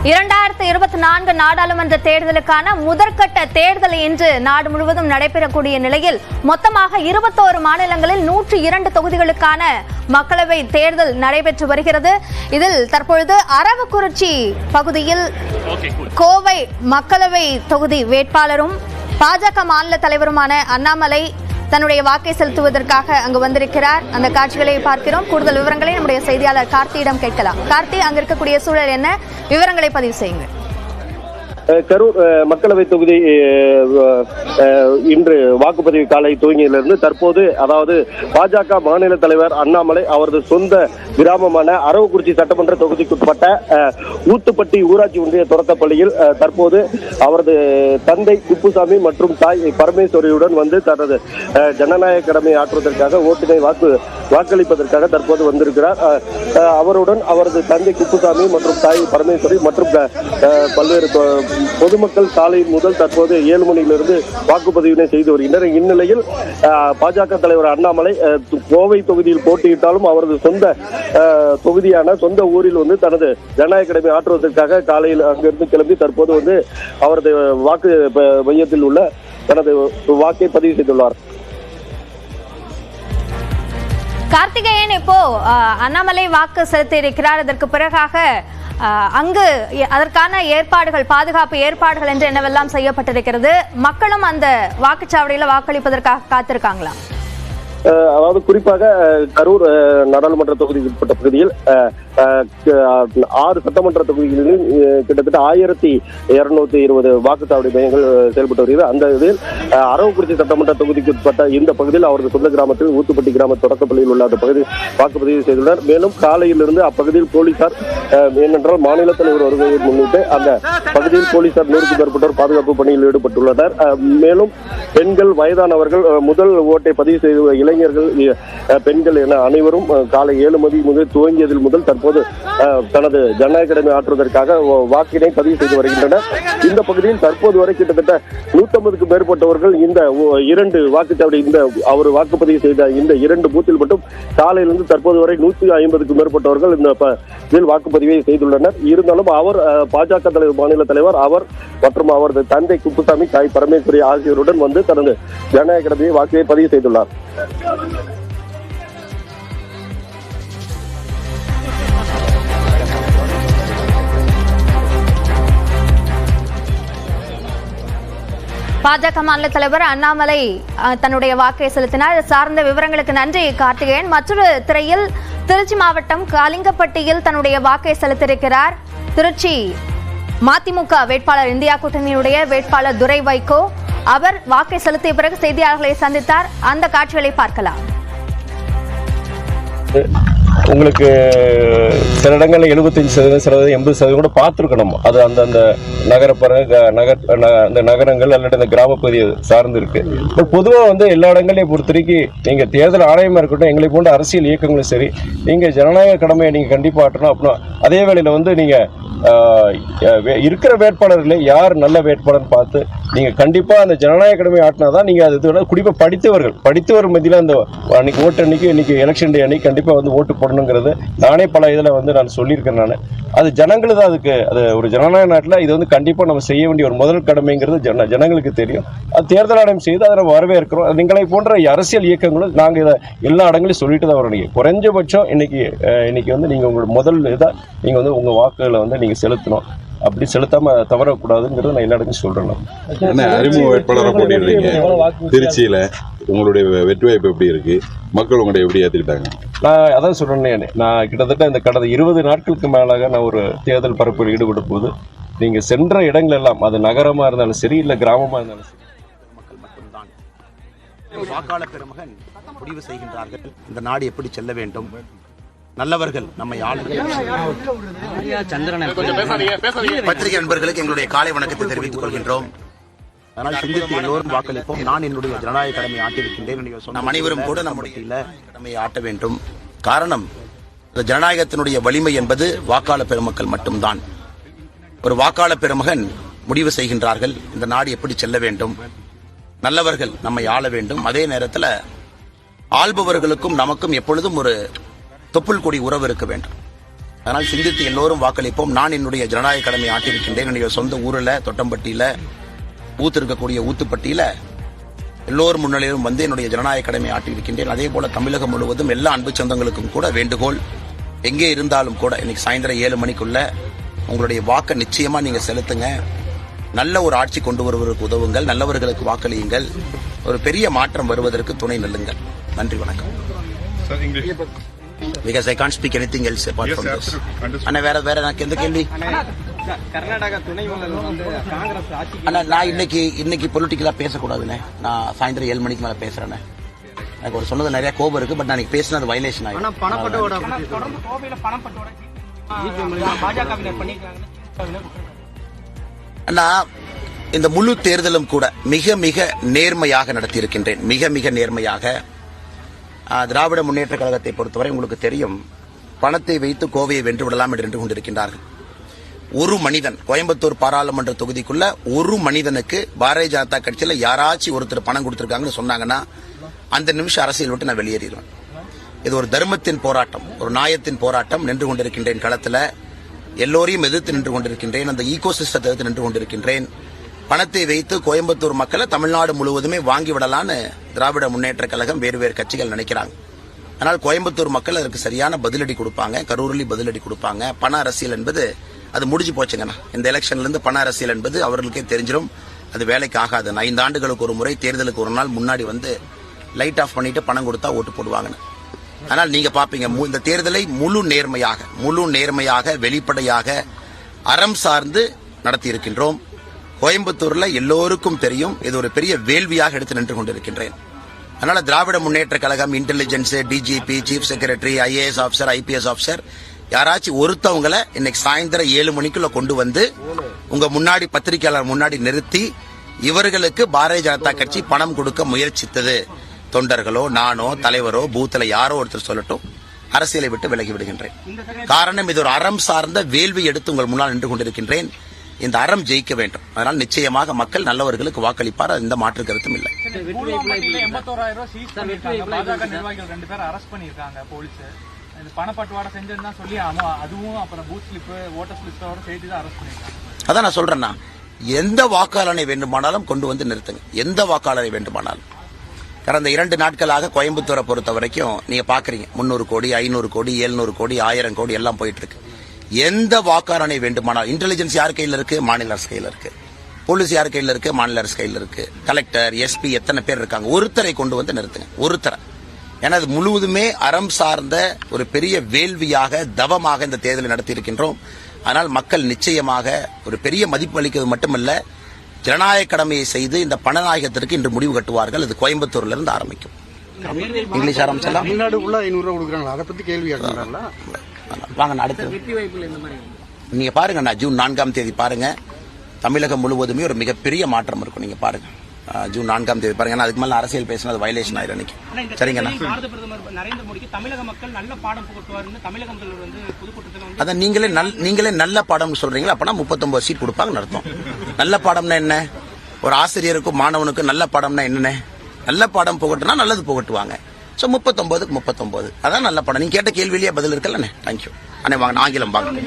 2024 நாடாளுமன்ற தேர்தலுக்கான முதற்கட்ட தேர்தல் இன்று நாடு முழுவதும் நடைபெறக்கூடிய நிலையில் மொத்தமாக 21 மாநிலங்களில் 102 தொகுதிகளுக்கான மக்களவை தேர்தல் நடைபெற்று வருகிறது. இதில் தற்பொழுது அரவக்குறிச்சி பகுதியில் கோவை மக்களவை தொகுதி வேட்பாளரும் பாஜக மாநில தலைவருமான அண்ணாமலை தன்னுடைய வாக்கை செலுத்துவதற்காக அங்கு வந்திருக்கிறார். அந்த காட்சிகளை பார்க்கிறோம். கூடுதல் விவரங்களை நம்முடைய செய்தியாளர் கார்த்தியிடம் கேட்கலாம். கார்த்தி, அங்க இருக்கக்கூடிய சூழல் என்ன, விவரங்களை பதிவு செய்யுங்கள். கரூர் மக்களவை தொகுதி இன்று வாக்குப்பதிவு காலை துவங்கியிலிருந்து தற்போது அதாவது பாஜக மாநில தலைவர் அண்ணாமலை அவரது சொந்த கிராமமான அரவக்குறிச்சி சட்டமன்ற தொகுதிக்குட்பட்ட ஊத்துப்பட்டி ஊராட்சி ஒன்றிய தொடக்கப்பள்ளியில் தற்போது அவரது தந்தை குப்புசாமி மற்றும் தாய் பரமேஸ்வரியுடன் வந்து தனது ஜனநாயக கடமை ஆற்றுவதற்காக ஓட்டினை வாக்களிப்பதற்காக தற்போது வந்திருக்கிறார். அவருடன் அவரது தந்தை குப்புசாமி மற்றும் தாய் பரமேஸ்வரி மற்றும் பல்வேறு பொதுமக்கள் காலை முதல் தற்போது 7 மணியிலிருந்து வாக்குப்பதிவினை செய்து வருகின்றனர். இந்நிலையில் பாஜக தலைவர் அண்ணாமலை கோவை தொகுதியில் போட்டியிட்டாலும் அவரது சொந்த தொகுதியான சொந்த ஊரில் வந்து தனது ஜனநாயக கடமை ஆற்றுவதற்காக காலையில் அங்கிருந்து கிளம்பி தற்போது வந்து அவரது வாக்கு மையத்தில் உள்ள தனது வாக்கை பதிவு செய்துள்ளார். கார்த்திகேயன், இப்போ அண்ணாமலை வாக்கு செலுத்தி இருக்கிறார். அதற்கு பிறகாக அங்கு அதற்கான ஏற்பாடுகள், பாதுகாப்பு ஏற்பாடுகள் என்று என்னவெல்லாம் செய்யப்பட்டிருக்கிறது? மக்களும் அந்த வாக்குச்சாவடியில் வாக்களிப்பதற்காக காத்திருக்காங்களா? அதாவது குறிப்பாக கரூர் நாடாளுமன்ற தொகுதிக்கு உட்பட்ட பகுதியில் 6 சட்டமன்ற தொகுதிகளில் கிட்டத்தட்ட 1220 வாக்குச்சாவடி மையங்கள் செயல்பட்டு வருகிறது. அந்த இதில் அரவக்குறிச்சி சட்டமன்ற தொகுதிக்கு உட்பட்ட இந்த பகுதியில் அவரது சொந்த கிராமத்தில் ஊத்துப்பட்டி கிராம தொடக்கப்பள்ளியில் உள்ள அந்த பகுதி வாக்குப்பதிவு செய்துள்ளனர். மேலும் காலையிலிருந்து அப்பகுதியில் போலீசார் ஏனென்றால் மாநில தலைவர் வருகையை முன்னிட்டு அந்த பகுதியில் போலீசார் 100க்கும் மேற்பட்டோர் பாதுகாப்பு பணியில் ஈடுபட்டுள்ளனர். மேலும் பெண்கள், வயதானவர்கள், முதல் ஓட்டை பதிவு செய்த இளைஞர்கள், பெண்கள் என அனைவரும் காலை 7 மணி முதல் துவங்கியதில் முதல் தற்போது தனது ஜனநாயக கடமை ஆற்றுவதற்காக வாக்கினை பதிவு செய்து வருகின்றனர். இந்த பகுதியில் தற்போது வரை கிட்டத்தட்ட 150க்கும் மேற்பட்டவர்கள் இந்த 2 வாக்குச்சாவடி அவர் வாக்குப்பதிவு செய்த இந்த 2 பூத்தில் மட்டும் காலையிலிருந்து தற்போது வரை 150க்கும் மேற்பட்டவர்கள் இந்த இதில் வாக்குப்பதிவை செய்துள்ளனர். இருந்தாலும் அவர் பாஜக தலைவர் மாநில தலைவர் அவர் மற்றும் அவரது தந்தை குப்புசாமி, தாய் பரமேஸ்வரி ஆகியோருடன் வந்து தனது ஜனநாயக கடமையை வாக்கை பதிவு செய்துள்ளார். பாஜக மாநில தலைவர் அண்ணாமலை தன்னுடைய வாக்கை செலுத்தினார். சார்ந்த விவரங்களுக்கு நன்றி கார்த்திகேயன். மற்றொரு திரையில் திருச்சி மாவட்டம் கலிங்கப்பட்டியில் தன்னுடைய வாக்கை செலுத்தியிருக்கிறார் திருச்சி மதிமுக வேட்பாளர், இந்தியா கூட்டணியுடைய வேட்பாளர் துரை வைகோ. அவர் வாக்கை செலுத்திய பிறகு செய்தியாளர்களை சந்தித்தார். அந்த காட்சிகளை பார்க்கலாம். உங்களுக்கு சில இடங்களில் 75%, 80% கூட பார்த்துருக்கணும். அது அந்தந்த அந்த நகரங்கள் அல்லது அந்த கிராம பகுதியை சார்ந்து இருக்கு. பொதுவாக வந்து எல்லா இடங்களையும் பொறுத்த வரைக்கும் நீங்க தேர்தல் ஆணையமா இருக்கட்டும், எங்களை போன்ற அரசியல் இயக்கங்களும் சரி, நீங்க ஜனநாயக கடமையை நீங்க கண்டிப்பா ஆட்டணும். அப்படின்னா அதே வேளையில வந்து நீங்க இருக்கிற வேட்பாளர்களே யார் நல்ல வேட்பாளர் பார்த்து நீங்க கண்டிப்பா அந்த ஜனநாயக கடமை ஆட்டினாதான் நீங்க அது குறிப்பா படித்தவர் மத்தியில அந்த அன்னைக்கு ஓட்டு இன்னைக்கு எலெக்ஷன் டே அன்னைக்கு கண்டிப்பா வந்து ஓட்டு போடணுங்கிறது நானே பல இதுல வந்து நான் சொல்லியிருக்கேன். நான் அது ஜனங்களுக்கு தான் அதுக்கு அது ஒரு ஜனநாயக நாட்டில் இது வந்து கண்டிப்பா நம்ம செய்ய வேண்டிய ஒரு முதல் கடமைங்கிறது ஜனங்களுக்கு தெரியும். அது தேர்தல் ஆணையம் செய்து அதை நம்ம வரவேற்கிறோம். நீங்களை போன்ற அரசியல் இயக்கங்களும் நாங்க இதை எல்லா இடங்களையும் சொல்லிட்டு தான் வரோம். நீங்க குறைஞ்சபட்சம் இன்னைக்கு வந்து நீங்க உங்களோட முதல் இதை நீங்க வந்து உங்க வாக்குகளை வந்து நீங்க செலுத்தணும். அப்படி செலுத்தாம தவறக்கூடாதுங்கிறது நான் எல்லா இடத்தையும் சொல்றேன். அறிமுக வேட்பாளராக போட்டிடுறீங்க திருச்சியில, உங்களுடைய வெற்றி வாய்ப்பு எப்படி இருக்கு? மக்கள் உங்களுடைய எப்படி ஏற்றுக்கிட்டாங்க? நான் அதான் சொல்றேன். நான் கிட்டத்தட்ட இந்த கடந்த 20 நாட்களுக்கு மேலாக நான் ஒரு தேர்தல் பரப்பில் ஈடுபட்ட போது நீங்க சென்ற இடங்கள் எல்லாம், அது நகரமா இருந்தாலும் சரி, இல்ல கிராமமா இருந்தாலும் சரி, மக்கள் மட்டும்தான் வாக்காளர் பெருமகன் முடிவு செய்கின்றார்கள் இந்த நாடு எப்படி செல்ல வேண்டும். நல்லவர்கள் நம்மை பத்திரிகை நண்பர்களுக்கு எங்களுடைய காலை வணக்கத்தை தெரிவித்துக் கொள்கின்றோம். அதனால் சிந்தித்து எல்லோரும் வாக்களிப்போம். நான் என்னுடைய ஜனநாயக கடமை ஆட்டியிருக்கின்றேன். நாம் அனைவரும் கூட நம்முடைய கடமையை ஆட்ட வேண்டும். காரணம், ஜனநாயகத்தினுடைய வலிமை என்பது வாக்காளர் பெருமக்கள் மட்டும்தான். ஒரு வாக்காளர் பெருமகன் முடிவு செய்கின்றார்கள் இந்த நாடு எப்படி செல்ல வேண்டும். நல்லவர்கள் நம்மை ஆள வேண்டும். அதே நேரத்தில் ஆள்பவர்களுக்கும் நமக்கும் எப்பொழுதும் ஒரு தொப்புள் கொடி உறவு இருக்க வேண்டும். அதனால் சிந்தித்து எல்லோரும் வாக்களிப்போம். நான் என்னுடைய ஜனநாயக கடமையை ஆட்டியிருக்கின்றேன். என்னுடைய சொந்த ஊரில் தொட்டம்பட்டியில ஊத்து இருக்கக்கூடிய ஊத்துப்பட்டியில எல்லோரும் முன்னிலையிலும் வந்து என்னுடைய ஜனநாயக கடமையை ஆட்டியிருக்கின்றேன். அதே போல தமிழகம் முழுவதும் எல்லா அன்பு சொந்தங்களுக்கும் கூட வேண்டுகோள், எங்கே இருந்தாலும் கூட இன்னைக்கு சாயந்தரம் 7 மணிக்குள்ள உங்களுடைய வாக்கை நிச்சயமா நீங்க செலுத்துங்க. நல்ல ஒரு ஆட்சி கொண்டு வருவதற்கு உதவுங்கள், நல்லவர்களுக்கு வாக்களியுங்கள், ஒரு பெரிய மாற்றம் வருவதற்கு துணை நில்லுங்கள். நன்றி, வணக்கம். Because I can't speak anything else apart from this. அண்ணா வேற எனக்கு எந்த கேள்வி? கர்நாடகா துணை முதல்வர் வந்து காங்கிரஸ் ஆட்சி. அண்ணா நான் இன்னைக்கு பொலிட்டிக்கலா பேசக்கூடாதுண்ணே. நான் சாயந்தரம் 7 மணிக்கு மேல பேசுறேண்ணே. எனக்கு ஒரு சொன்னது நிறைய கோபம் இருக்கு, பட் நான் பேசினது வயலேஷன் ஆயிடும். தொடர்ந்து கோவையில பணப்பட்டோட பாஜகவினர் பண்ணிருக்காங்க. அண்ணா இந்த முழு தேர்தலும் கூட மிக மிக நேர்மையாக நடத்தியிருக்கின்றேன். மிக மிக நேர்மையாக. திராவிட முன்னேற்ற கழகத்தை பொறுத்தவரை உங்களுக்கு தெரியும், பணத்தை வைத்து கோவையை வென்று விடலாம் என்று கொண்டிருக்கின்றார்கள். ஒரு மனிதன் கோயம்புத்தூர் பாராளுமன்ற தொகுதிக்குள்ள ஒரு மனிதனுக்கு பாரதிய ஜனதா கட்சியில யாராச்சும் ஒருத்தர் பணம் கொடுத்திருக்காங்கன்னு சொன்னாங்கன்னா அந்த நிமிஷம் அரசியல் விட்டு நான் வெளியேறிடுவேன். இது ஒரு தர்மத்தின் போராட்டம், ஒரு நியாயத்தின் போராட்டம். நின்று கொண்டிருக்கின்றேன் களத்துல, எல்லோரையும் எதிர்த்து நின்று கொண்டிருக்கின்றேன். அந்த ஈகோ சிஸ்டத்தை எதிர்த்து நின்று கொண்டிருக்கின்றேன். பணத்தை வைத்து கோயம்புத்தூர் மக்களை தமிழ்நாடு முழுவதுமே வாங்கி விடலான்னு திராவிட முன்னேற்ற கழகம் வேறு கட்சிகள் நினைக்கிறாங்க. ஆனால் கோயம்புத்தூர் மக்கள் அதற்கு சரியான பதிலடி கொடுப்பாங்க, கரூரில் பதிலடி கொடுப்பாங்க. பண அரசியல் என்பது அது முடிஞ்சு போச்சுங்கண்ணா. இந்த எலெக்ஷன்ல இருந்து பண அரசியல் என்பது அவர்களுக்கே தெரிஞ்சிடும், அது வேலைக்கு ஆகாது. 5 ஆண்டுகளுக்கு ஒரு முறை தேர்தலுக்கு ஒரு நாள் முன்னாடி வந்து லைட் ஆஃப் பண்ணிட்டு பணம் கொடுத்தா ஓட்டு போடுவாங்கன்னு. ஆனால் நீங்க பாப்பீங்க, இந்த தேர்தலை முழு நேர்மையாக வெளிப்படையாக அறம் சார்ந்து நடத்தி இருக்கின்றோம். கோயம்புத்தூர்ல எல்லோருக்கும் தெரியும், இது ஒரு பெரிய வேள்வியாக எடுத்து நின்று கொண்டிருக்கின்றேன். அதனால Dravida Munnetra Kazhagam, intelligence, DGP, chief secretary, IAS officer, IPS officer யாராச்சும் ஒருத்தவங்களை இன்னைக்கு சாயந்தரம் 7 மணிக்குள்ள கொண்டு வந்து உங்க முன்னாடி பத்திரிகையாளர் முன்னாடி நிறுத்தி இவர்களுக்கு பாரதிய ஜனதா கட்சி பணம் கொடுக்க முயற்சித்தது, தொண்டர்களோ நானோ தலைவரோ பூத்துல யாரோ ஒருத்தர் சொல்லட்டும், அரசியலை விட்டு விலகி விடுகின்றேன். காரணம், இது ஒரு அறம் சார்ந்த வேள்வி எடுத்து உங்கள் முன்னால் நின்று கொண்டிருக்கின்றேன். இந்த அறம் ஜெயிக்க வேண்டும். அதனால் நிச்சயமாக மக்கள் நல்லவர்களுக்கு வாக்களிப்பார், இந்த மாற்று கருத்தும் இல்லை. 81,000 சீஸ் பண்ணிருக்காங்க. பாஜக நிர்வாகிகள் 2 பேர் அரெஸ்ட் பண்ணிருக்காங்க போலீஸ். இந்த பணப்பட்டுவாடை செஞ்சதுதான் சொல்லி அதுவும் அப்புறம் பூத் ஸ்லிப், ஓட்டர் ஸ்லிப்போட சேர்த்து தான் அரெஸ்ட் பண்ணிருக்காங்க. அதான் நான் சொல்றேன்னா, எந்த வாக்காளனை வேண்டுமானாலும் கொண்டு வந்து நிறுத்துங்க, எந்த வாக்காளரை வேண்டுமானாலும். கடந்த 2 நாட்களாக கோயம்புத்தூரை பொறுத்த வரைக்கும் நீங்க பாக்குறீங்க, 300 கோடி, 500 கோடி, 700 கோடி, 1000 கோடி எல்லாம் போயிட்டு இருக்கு. எந்த வாக்காளனை வேண்டுமானால், இன்டெலிஜென்ஸ் யார் கையில் இருக்கு? மாநில அரசு கையில் இருக்கு. போலீஸ் யார் கையில் இருக்கு? மாநில அரசு கையில் இருக்கு. கலெக்டர், SP எத்தனை பேர் இருக்காங்க? ஒருத்தரை கொண்டு வந்து நிறுத்துங்க, ஒருத்தரை. ஏன்னா அது முழுவதுமே அறம் சார்ந்த ஒரு பெரிய வேள்வியாக, தவமாக இந்த தேர்தலை நடத்தி இருக்கின்றோம். ஆனால் மக்கள் நிச்சயமாக ஒரு பெரிய மதிப்பு அளிக்கிறது மட்டுமல்ல, ஜனநாயக கடமையை செய்து இந்த பணநாயகத்திற்கு இன்று முடிவு கட்டுவார்கள். அது கோயம்புத்தூர்ல இருந்து ஆரம்பிக்கும். இங்கிலீஷ் ஆரம்பிச்சலாம். தமிழ்நாடு 500 கொடுக்குறாங்களா, அதை பத்தி கேள்வி கேட்கறாங்களா? வாங்க அடுத்து நீங்க பாருங்க, ஜூன் 4ஆம் தேதி பாருங்க, தமிழகம் முழுவதுமே ஒரு மிகப்பெரிய மாற்றம் இருக்கும். நீங்க பாருங்க, ஜூன் 4ஆம் தேதி பாருங்க. அதுக்கு மேல அரசியல் பேசினா அது வயலேஷன் ஆயிரும். அன்னைக்கு சரிங்கண்ணா. பாரத பிரதமர் நரேந்திர மோடிக்கு தமிழக மக்கள் நல்ல பாடம் புகட்டுவாருன்னு தமிழக முதல்வர் வந்து பொதுக்கூட்டத்தில் வந்து. அதான் நீங்களே நல்ல பாடம்னு சொல்றீங்களா? அப்பனா 39 சீட் கொடுப்பாங்கன்னு அர்த்தம். நல்ல பாடம்னா என்ன? ஒரு ஆசிரியருக்கும் மாணவனுக்கும் நல்ல பாடம்னா என்னென்ன? நல்ல பாடம் புகட்டுனா நல்லது புகட்டுவாங்க. 39க்கு 39 அதான் நல்ல பாடம். நீங்க கேட்ட கேள்வியிலேயே பதில் இருக்கல. தேங்க்யூ அண்ணே. வாங்க ஆங்கிலம் வாங்க.